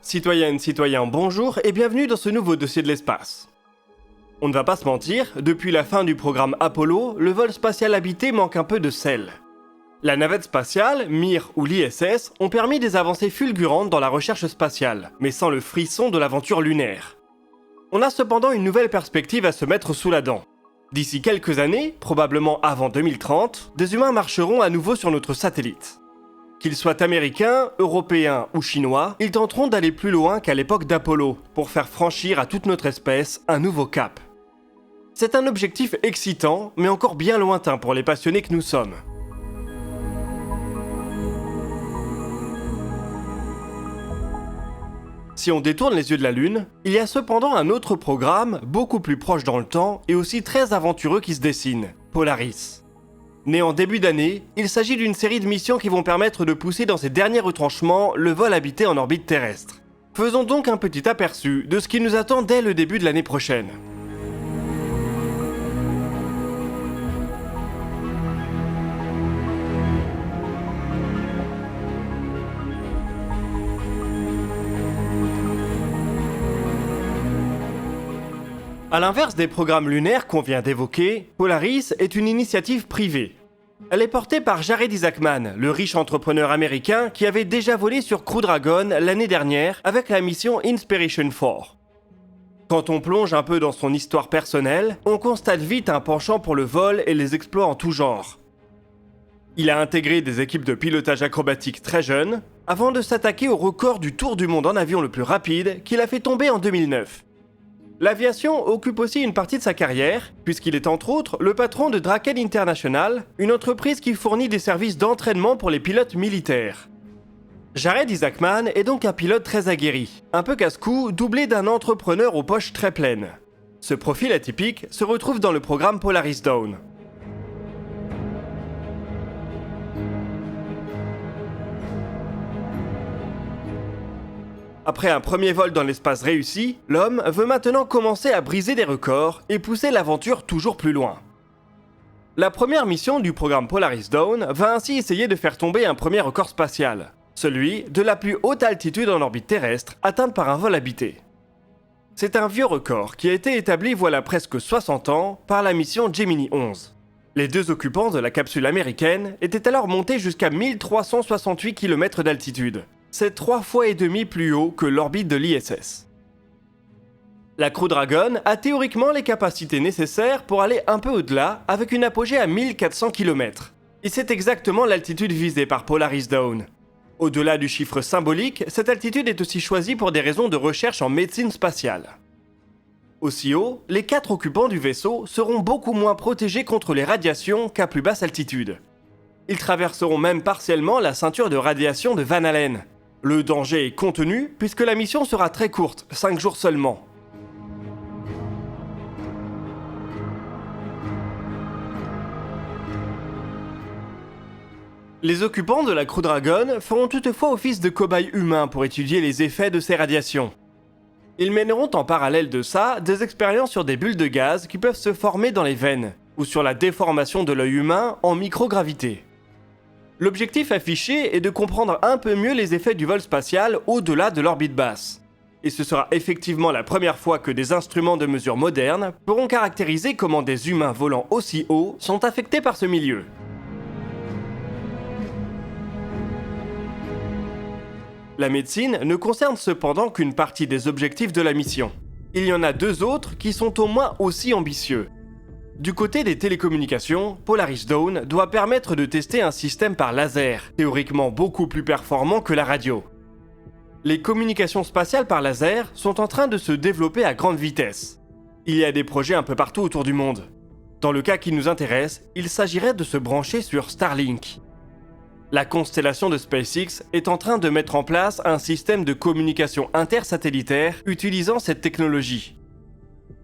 Citoyennes, citoyens, bonjour et bienvenue dans ce nouveau dossier de l'espace. On ne va pas se mentir, depuis la fin du programme Apollo, le vol spatial habité manque un peu de sel. La navette spatiale, Mir ou l'ISS, ont permis des avancées fulgurantes dans la recherche spatiale, mais sans le frisson de l'aventure lunaire. On a cependant une nouvelle perspective à se mettre sous la dent. D'ici quelques années, probablement avant 2030, des humains marcheront à nouveau sur notre satellite. Qu'ils soient américains, européens ou chinois, ils tenteront d'aller plus loin qu'à l'époque d'Apollo, pour faire franchir à toute notre espèce un nouveau cap. C'est un objectif excitant, mais encore bien lointain pour les passionnés que nous sommes. Si on détourne les yeux de la Lune, il y a cependant un autre programme, beaucoup plus proche dans le temps et aussi très aventureux qui se dessine, Polaris. Né en début d'année, il s'agit d'une série de missions qui vont permettre de pousser dans ses derniers retranchements le vol habité en orbite terrestre. Faisons donc un petit aperçu de ce qui nous attend dès le début de l'année prochaine. A l'inverse des programmes lunaires qu'on vient d'évoquer, Polaris est une initiative privée. Elle est portée par Jared Isaacman, le riche entrepreneur américain qui avait déjà volé sur Crew Dragon l'année dernière avec la mission Inspiration 4. Quand on plonge un peu dans son histoire personnelle, on constate vite un penchant pour le vol et les exploits en tout genre. Il a intégré des équipes de pilotage acrobatique très jeunes, avant de s'attaquer au record du tour du monde en avion le plus rapide qu'il a fait tomber en 2009. L'aviation occupe aussi une partie de sa carrière, puisqu'il est entre autres le patron de Draken International, une entreprise qui fournit des services d'entraînement pour les pilotes militaires. Jared Isaacman est donc un pilote très aguerri, un peu casse-cou, doublé d'un entrepreneur aux poches très pleines. Ce profil atypique se retrouve dans le programme Polaris Dawn. Après un premier vol dans l'espace réussi, l'homme veut maintenant commencer à briser des records et pousser l'aventure toujours plus loin. La première mission du programme Polaris Dawn va ainsi essayer de faire tomber un premier record spatial, celui de la plus haute altitude en orbite terrestre atteinte par un vol habité. C'est un vieux record qui a été établi voilà presque 60 ans par la mission Gemini 11. Les deux occupants de la capsule américaine étaient alors montés jusqu'à 1368 km d'altitude. C'est 3,5 fois plus haut que l'orbite de l'ISS. La Crew Dragon a théoriquement les capacités nécessaires pour aller un peu au-delà avec une apogée à 1400 km. Et c'est exactement l'altitude visée par Polaris Dawn. Au-delà du chiffre symbolique, cette altitude est aussi choisie pour des raisons de recherche en médecine spatiale. Aussi haut, les 4 occupants du vaisseau seront beaucoup moins protégés contre les radiations qu'à plus basse altitude. Ils traverseront même partiellement la ceinture de radiation de Van Allen. Le danger est contenu puisque la mission sera très courte, 5 jours seulement. Les occupants de la Crew Dragon feront toutefois office de cobayes humains pour étudier les effets de ces radiations. Ils mèneront en parallèle de ça des expériences sur des bulles de gaz qui peuvent se former dans les veines, ou sur la déformation de l'œil humain en microgravité. L'objectif affiché est de comprendre un peu mieux les effets du vol spatial au-delà de l'orbite basse. Et ce sera effectivement la première fois que des instruments de mesure modernes pourront caractériser comment des humains volant aussi haut sont affectés par ce milieu. La médecine ne concerne cependant qu'une partie des objectifs de la mission. Il y en a 2 autres qui sont au moins aussi ambitieux. Du côté des télécommunications, Polaris Dawn doit permettre de tester un système par laser, théoriquement beaucoup plus performant que la radio. Les communications spatiales par laser sont en train de se développer à grande vitesse. Il y a des projets un peu partout autour du monde. Dans le cas qui nous intéresse, il s'agirait de se brancher sur Starlink. La constellation de SpaceX est en train de mettre en place un système de communication intersatellitaire utilisant cette technologie.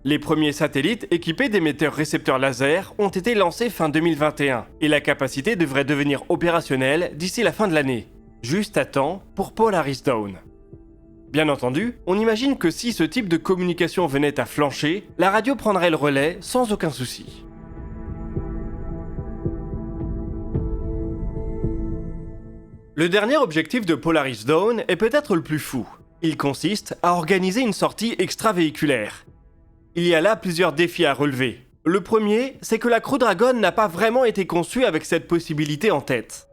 Les premiers satellites équipés d'émetteurs récepteurs laser ont été lancés fin 2021 et la capacité devrait devenir opérationnelle d'ici la fin de l'année, juste à temps pour Polaris Dawn. Bien entendu, on imagine que si ce type de communication venait à flancher, la radio prendrait le relais sans aucun souci. Le dernier objectif de Polaris Dawn est peut-être le plus fou. Il consiste à organiser une sortie extravéhiculaire. Il y a là plusieurs défis à relever. Le premier, c'est que la Crew Dragon n'a pas vraiment été conçue avec cette possibilité en tête.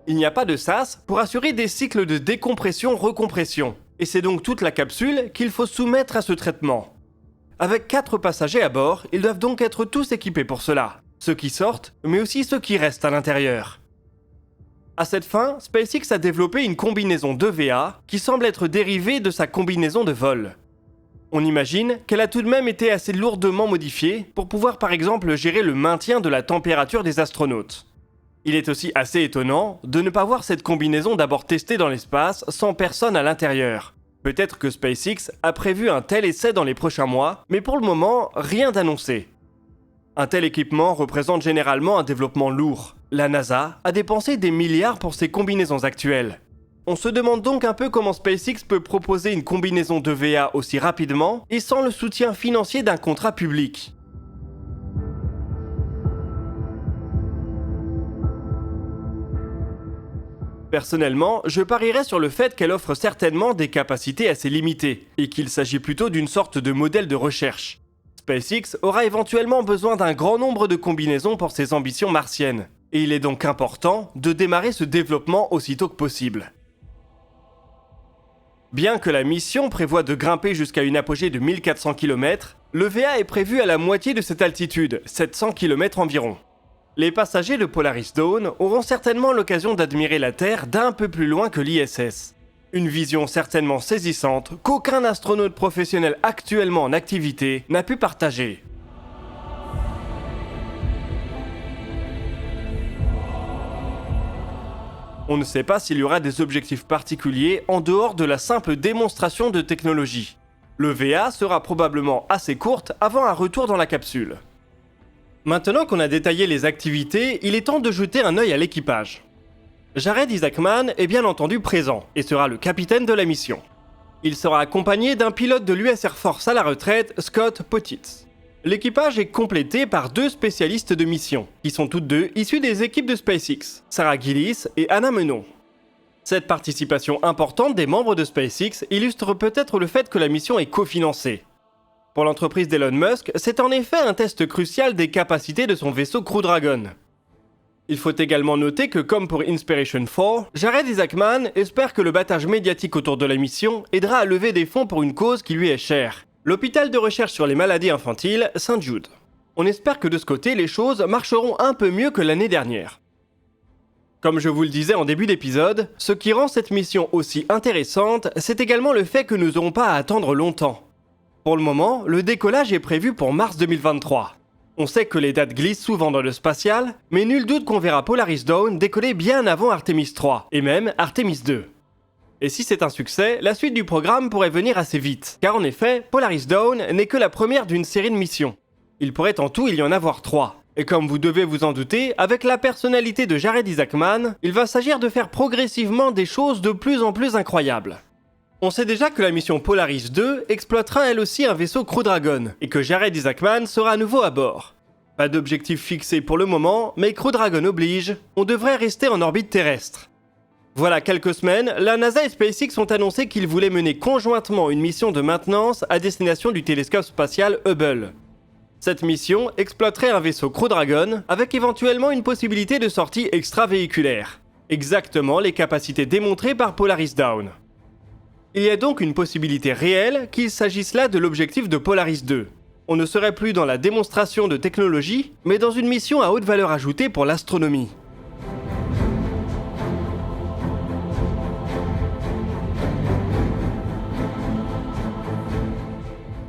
Il n'y a pas de sas pour assurer des cycles de décompression-recompression, et c'est donc toute la capsule qu'il faut soumettre à ce traitement. Avec 4 passagers à bord, ils doivent donc être tous équipés pour cela, ceux qui sortent, mais aussi ceux qui restent à l'intérieur. À cette fin, SpaceX a développé une combinaison d'EVA qui semble être dérivée de sa combinaison de vol. On imagine qu'elle a tout de même été assez lourdement modifiée pour pouvoir par exemple gérer le maintien de la température des astronautes. Il est aussi assez étonnant de ne pas voir cette combinaison d'abord testée dans l'espace sans personne à l'intérieur. Peut-être que SpaceX a prévu un tel essai dans les prochains mois, mais pour le moment, rien d'annoncé. Un tel équipement représente généralement un développement lourd. La NASA a dépensé des milliards pour ses combinaisons actuelles. On se demande donc un peu comment SpaceX peut proposer une combinaison d'EVA aussi rapidement et sans le soutien financier d'un contrat public. Personnellement, je parierais sur le fait qu'elle offre certainement des capacités assez limitées, et qu'il s'agit plutôt d'une sorte de modèle de recherche. SpaceX aura éventuellement besoin d'un grand nombre de combinaisons pour ses ambitions martiennes, et il est donc important de démarrer ce développement aussitôt que possible. Bien que la mission prévoit de grimper jusqu'à une apogée de 1400 km, l'EVA est prévu à la moitié de cette altitude, 700 km environ. Les passagers de Polaris Dawn auront certainement l'occasion d'admirer la Terre d'un peu plus loin que l'ISS. Une vision certainement saisissante qu'aucun astronaute professionnel actuellement en activité n'a pu partager. On ne sait pas s'il y aura des objectifs particuliers en dehors de la simple démonstration de technologie. L'EVA sera probablement assez courte avant un retour dans la capsule. Maintenant qu'on a détaillé les activités, il est temps de jeter un œil à l'équipage. Jared Isaacman est bien entendu présent et sera le capitaine de la mission. Il sera accompagné d'un pilote de l'US Air Force à la retraite, Scott Potitz. L'équipage est complété par 2 spécialistes de mission, qui sont toutes deux issues des équipes de SpaceX, Sarah Gillis et Anna Menon. Cette participation importante des membres de SpaceX illustre peut-être le fait que la mission est cofinancée. Pour l'entreprise d'Elon Musk, c'est en effet un test crucial des capacités de son vaisseau Crew Dragon. Il faut également noter que comme pour Inspiration 4, Jared Isaacman espère que le battage médiatique autour de la mission aidera à lever des fonds pour une cause qui lui est chère, l'hôpital de recherche sur les maladies infantiles St. Jude. On espère que de ce côté, les choses marcheront un peu mieux que l'année dernière. Comme je vous le disais en début d'épisode, ce qui rend cette mission aussi intéressante, c'est également le fait que nous n'aurons pas à attendre longtemps. Pour le moment, le décollage est prévu pour mars 2023. On sait que les dates glissent souvent dans le spatial, mais nul doute qu'on verra Polaris Dawn décoller bien avant Artemis 3, et même Artemis 2. Et si c'est un succès, la suite du programme pourrait venir assez vite, car en effet, Polaris Dawn n'est que la première d'une série de missions. Il pourrait en tout y en avoir 3. Et comme vous devez vous en douter, avec la personnalité de Jared Isaacman, il va s'agir de faire progressivement des choses de plus en plus incroyables. On sait déjà que la mission Polaris 2 exploitera elle aussi un vaisseau Crew Dragon, et que Jared Isaacman sera à nouveau à bord. Pas d'objectif fixé pour le moment, mais Crew Dragon oblige, on devrait rester en orbite terrestre. Voilà quelques semaines, la NASA et SpaceX ont annoncé qu'ils voulaient mener conjointement une mission de maintenance à destination du télescope spatial Hubble. Cette mission exploiterait un vaisseau Crew Dragon avec éventuellement une possibilité de sortie extravéhiculaire. Exactement les capacités démontrées par Polaris Dawn. Il y a donc une possibilité réelle qu'il s'agisse là de l'objectif de Polaris 2. On ne serait plus dans la démonstration de technologie, mais dans une mission à haute valeur ajoutée pour l'astronomie.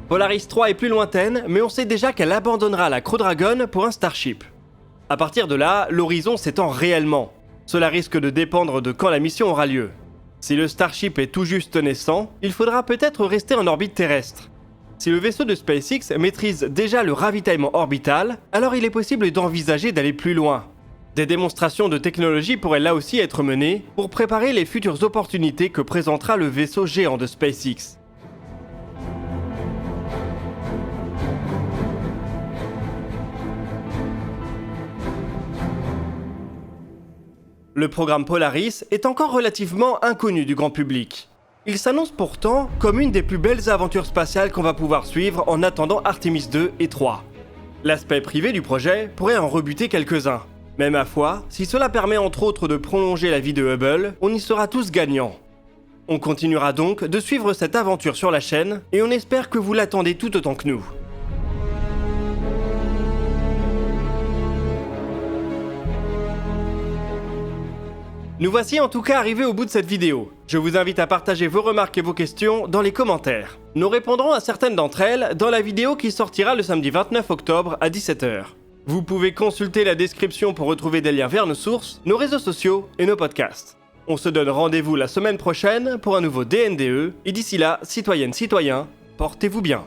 Polaris 3 est plus lointaine, mais on sait déjà qu'elle abandonnera la Crew Dragon pour un Starship. À partir de là, l'horizon s'étend réellement. Cela risque de dépendre de quand la mission aura lieu. Si le Starship est tout juste naissant, il faudra peut-être rester en orbite terrestre. Si le vaisseau de SpaceX maîtrise déjà le ravitaillement orbital, alors il est possible d'envisager d'aller plus loin. Des démonstrations de technologie pourraient là aussi être menées pour préparer les futures opportunités que présentera le vaisseau géant de SpaceX. Le programme Polaris est encore relativement inconnu du grand public. Il s'annonce pourtant comme une des plus belles aventures spatiales qu'on va pouvoir suivre en attendant Artemis 2 et 3. L'aspect privé du projet pourrait en rebuter quelques-uns. Mais ma foi, si cela permet entre autres de prolonger la vie de Hubble, on y sera tous gagnants. On continuera donc de suivre cette aventure sur la chaîne et on espère que vous l'attendez tout autant que nous. Nous voici en tout cas arrivés au bout de cette vidéo. Je vous invite à partager vos remarques et vos questions dans les commentaires. Nous répondrons à certaines d'entre elles dans la vidéo qui sortira le samedi 29 octobre à 17 h. Vous pouvez consulter la description pour retrouver des liens vers nos sources, nos réseaux sociaux et nos podcasts. On se donne rendez-vous la semaine prochaine pour un nouveau DNDE, et d'ici là, citoyennes, citoyens, portez-vous bien.